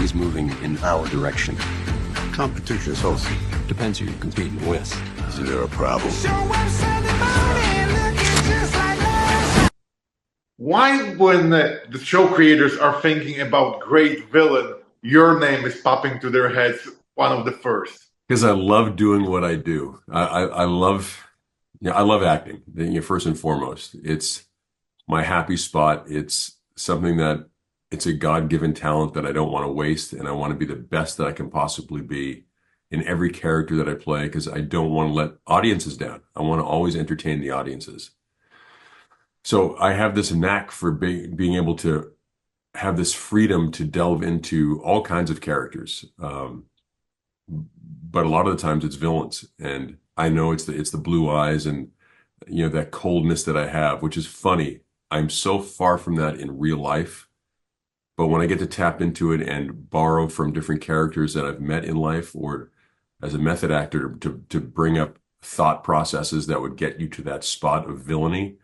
always moving in our direction. Competition's wholesome. Depends who you're competing with. Is there a problem? Why, when the show creators are thinking about great villain, your name is popping to their heads one of the first? Because I love doing what I do. I love acting. First and foremost, it's my happy spot. It's something that it's a God-given talent that I don't want to waste, and I want to be the best that I can possibly be in every character that I play, because I don't want to let audiences down. I want to always entertain the audiences. So I have this knack for being able to have this freedom to delve into all kinds of characters. But a lot of the times it's villains, and I know it's the blue eyes and that coldness that I have, which is funny. I'm so far from that in real life, but when I get to tap into it and borrow from different characters that I've met in life, or as a method actor to bring up thought processes that would get you to that spot of villainy,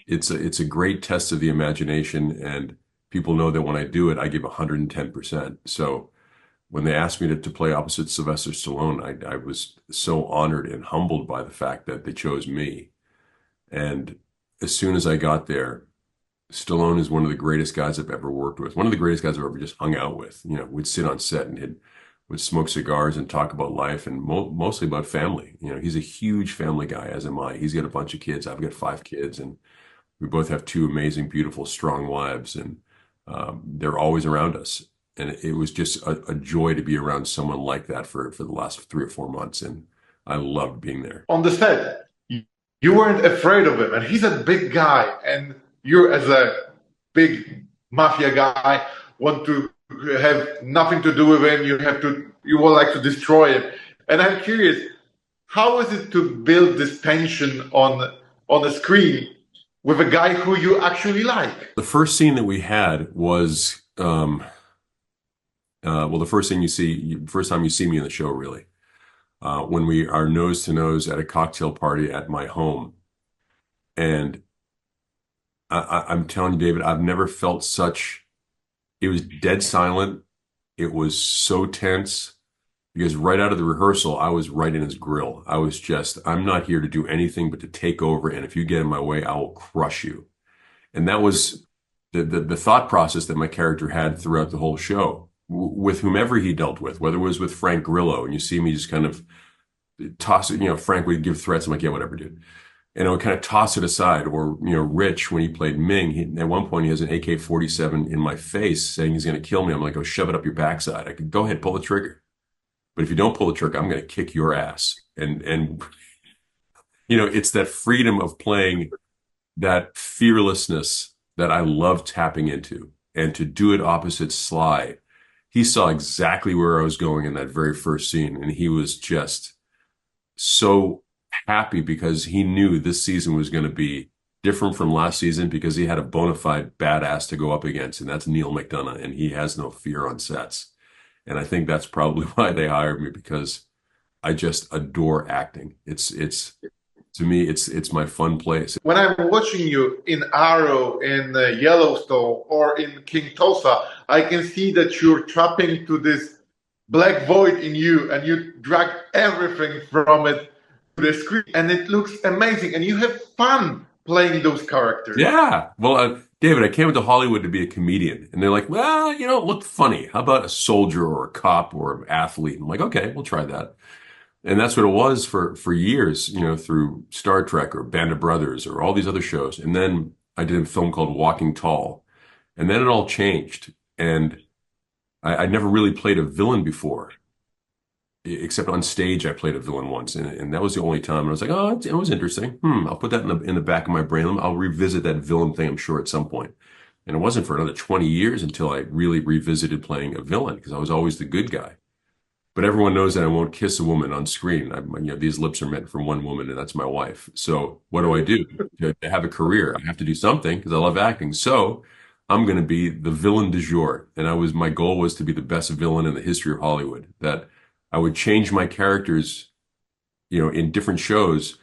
it's a great test of the imagination, and people know that when I do it, I give 110%. So when they asked me to play opposite Sylvester Stallone, I was so honored and humbled by the fact that they chose me. And as soon as I got there, Stallone is one of the greatest guys I've ever worked with. One of the greatest guys I've ever just hung out with. We'd sit on set and would smoke cigars and talk about life, and mostly about family. He's a huge family guy, as am I. He's got a bunch of kids. I've got 5 kids, and we both have 2 amazing, beautiful, strong wives, and they're always around us. And it was just a joy to be around someone like that for the last 3 or 4 months, and I loved being there. On the set, you weren't afraid of him, and he's a big guy, and you, as a big mafia guy, want to have nothing to do with him. You would like to destroy him. And I'm curious, how is it to build this tension on the screen with a guy who you actually like? The first scene that we had was, the first time you see me in the show, really, when we are nose to nose at a cocktail party at my home. And I'm telling you, David, I've never felt it was dead silent. It was so tense, because right out of the rehearsal, I was right in his grill. I was I'm not here to do anything but to take over. And if you get in my way, I will crush you. And that was the thought process that my character had throughout the whole show, with whomever he dealt with, whether it was with Frank Grillo, and you see me just kind of toss it, Frank would give threats. I'm like, yeah, whatever, dude. And I would kind of toss it aside. Or, Rich, when he played Ming, at one point he has an AK-47 in my face saying he's going to kill me. I'm like, oh, shove it up your backside. I could go ahead, pull the trigger. But if you don't pull the trigger, I'm going to kick your ass. And it's that freedom of playing, that fearlessness that I love tapping into, and to do it opposite Sly. He saw exactly where I was going in that very first scene, and he was just so happy, because he knew this season was going to be different from last season, because he had a bona fide badass to go up against, and that's Neal McDonough, and he has no fear on sets. And I think that's probably why they hired me, because I just adore acting. It's to me, it's my fun place. When I'm watching you in Arrow, in Yellowstone, or in King Tulsa, I can see that you're trapping to this black void in you, and you drag everything from it to the screen, and it looks amazing, and you have fun playing those characters. Yeah. Well, David, I came into Hollywood to be a comedian, and they're like, well, look funny. How about a soldier or a cop or an athlete? I'm like, okay, we'll try that. And that's what it was for years, through Star Trek or Band of Brothers or all these other shows. And then I did a film called Walking Tall, and then it all changed. And I'd never really played a villain before, except on stage. I played a villain once, and that was the only time. And I was like, oh, it was interesting. I'll put that in the back of my brain. I'll revisit that villain thing, I'm sure, at some point. And it wasn't for another 20 years until I really revisited playing a villain, because I was always the good guy. But everyone knows that I won't kiss a woman on screen. These lips are meant for one woman, and that's my wife. So what do I do? To have a career, I have to do something, because I love acting. So I'm going to be the villain du jour. And my goal was to be the best villain in the history of Hollywood, that I would change my characters, in different shows.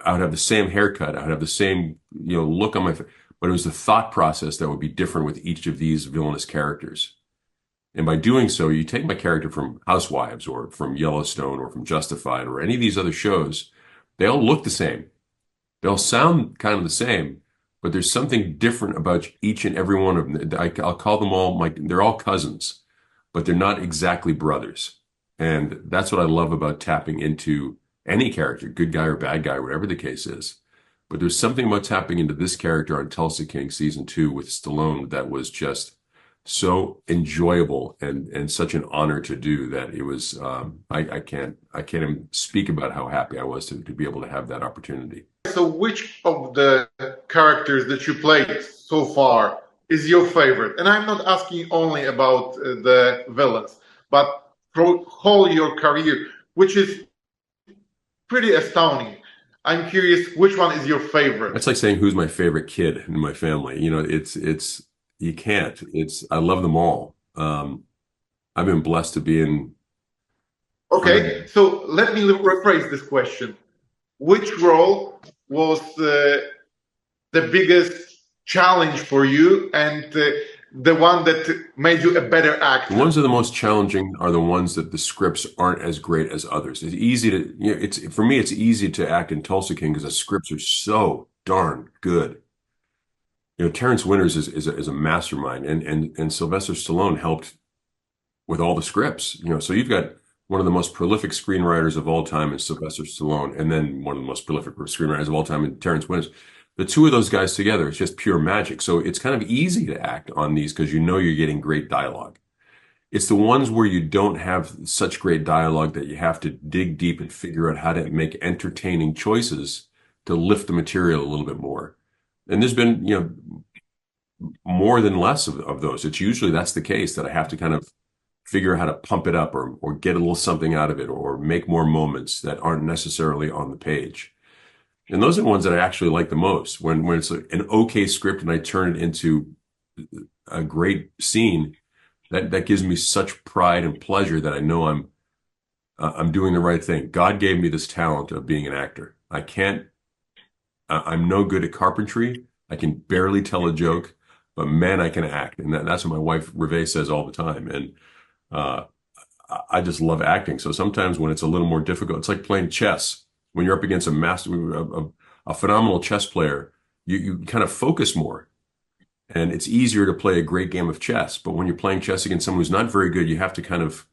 I would have the same haircut. I would have the same, look on my face. But it was the thought process that would be different with each of these villainous characters. And by doing so, you take my character from Housewives or from Yellowstone or from Justified or any of these other shows, they all look the same. They all sound kind of the same, but there's something different about each and every one of them. I'll call them all they're all cousins, but they're not exactly brothers. And that's what I love about tapping into any character, good guy or bad guy, whatever the case is. But there's something about tapping into this character on Tulsa King season 2 with Stallone that was just so enjoyable and such an honor to do that it was I can't even speak about how happy I was to be able to have that opportunity. So which of the characters that you played so far is your favorite? And I'm not asking only about the villains, but for whole your career, which is pretty astounding. I'm curious, which one is your favorite? That's like saying who's my favorite kid in my family. You know, you can't. I love them all. I've been blessed to be in. Okay, so let me rephrase this question. Which role was the biggest challenge for you and the one that made you a better actor? The ones that are the most challenging are the ones that the scripts aren't as great as others. It's easy to, for me, it's easy to act in Tulsa King because the scripts are so darn good. You know, Terrence Winters is a mastermind, and Sylvester Stallone helped with all the scripts. You know, so you've got one of the most prolific screenwriters of all time in Sylvester Stallone, and then one of the most prolific screenwriters of all time in Terrence Winters. The two of those guys together, it's just pure magic. So it's kind of easy to act on these because you know you're getting great dialogue. It's the ones where you don't have such great dialogue that you have to dig deep and figure out how to make entertaining choices to lift the material a little bit more. And there's been, you know, more than less of those. It's usually that's the case, that I have to kind of figure out how to pump it up or get a little something out of it or make more moments that aren't necessarily on the page. And those are the ones that I actually like the most. When it's an okay script and I turn it into a great scene, that gives me such pride and pleasure that I know I'm doing the right thing. God gave me this talent of being an actor. I'm no good at carpentry. I can barely tell a joke, but man, I can act. And that's what my wife Reve says all the time. And I just love acting. So sometimes when it's a little more difficult, it's like playing chess. When you're up against a phenomenal chess player, you kind of focus more. And it's easier to play a great game of chess. But when you're playing chess against someone who's not very good, you have to kind of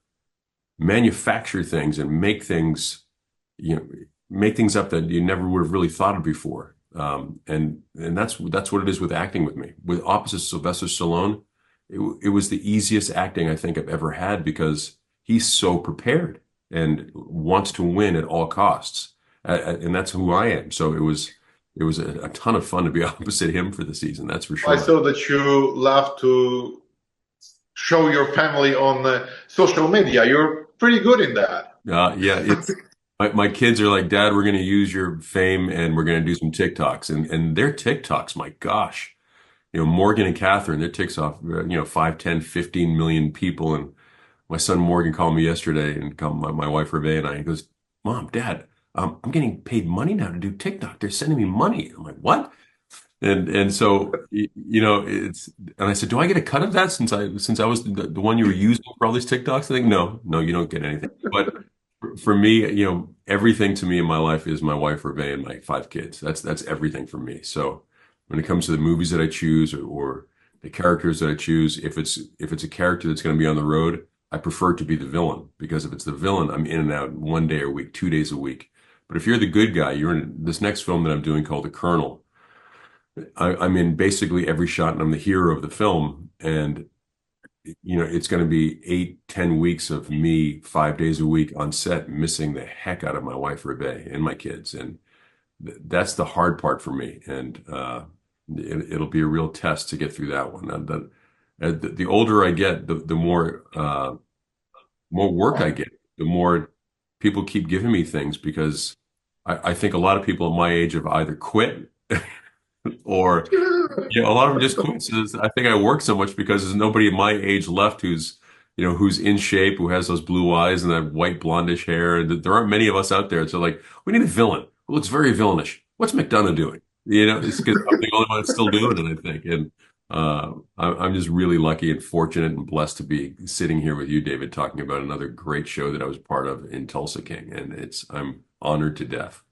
manufacture things and make things up that you never would have really thought of before. And that's what it is with acting with me. With opposite Sylvester Stallone, it was the easiest acting I think I've ever had because he's so prepared and wants to win at all costs. And that's who I am. So it was a ton of fun to be opposite him for the season. That's for sure. I saw that you love to show your family on social media. You're pretty good in that. Yeah, my kids are like, Dad, we're going to use your fame and we're going to do some TikToks. And their TikToks, my gosh, you know, Morgan and Catherine, their TikToks, 5, 10, 15 million people. And my son Morgan called me yesterday and called my wife Reve and he goes, Mom, Dad, I'm getting paid money now to do TikTok. They're sending me money. I'm like, what? And so, you know, and I said, do I get a cut of that since I was the one you were using for all these TikToks? I think, no, you don't get anything. But for me, you know, everything to me in my life is my wife, Reve, and my 5 kids. That's everything for me. So when it comes to the movies that I choose or the characters that I choose, if it's a character that's going to be on the road, I prefer to be the villain because if it's the villain, I'm in and out 1 day a week, 2 days a week. But if you're the good guy, you're in this next film that I'm doing called The Colonel. I'm in basically every shot and I'm the hero of the film. And, you know, it's going to be 8, 10 weeks of me 5 days a week on set, missing the heck out of my wife, Reve, and my kids. And that's the hard part for me. And it'll be a real test to get through that one. The older I get, the more work I get, the more people keep giving me things because I think a lot of people at my age have either quit or a lot of them just quit. So I think I work so much because there's nobody at my age left who's in shape, who has those blue eyes and that white blondish hair. And there aren't many of us out there. So like, we need a villain who looks very villainish. What's McDonough doing? You know, it's because I'm the only one that's still doing it, I think. And I'm just really lucky and fortunate and blessed to be sitting here with you, David, talking about another great show that I was part of in Tulsa King, and I'm honored to death.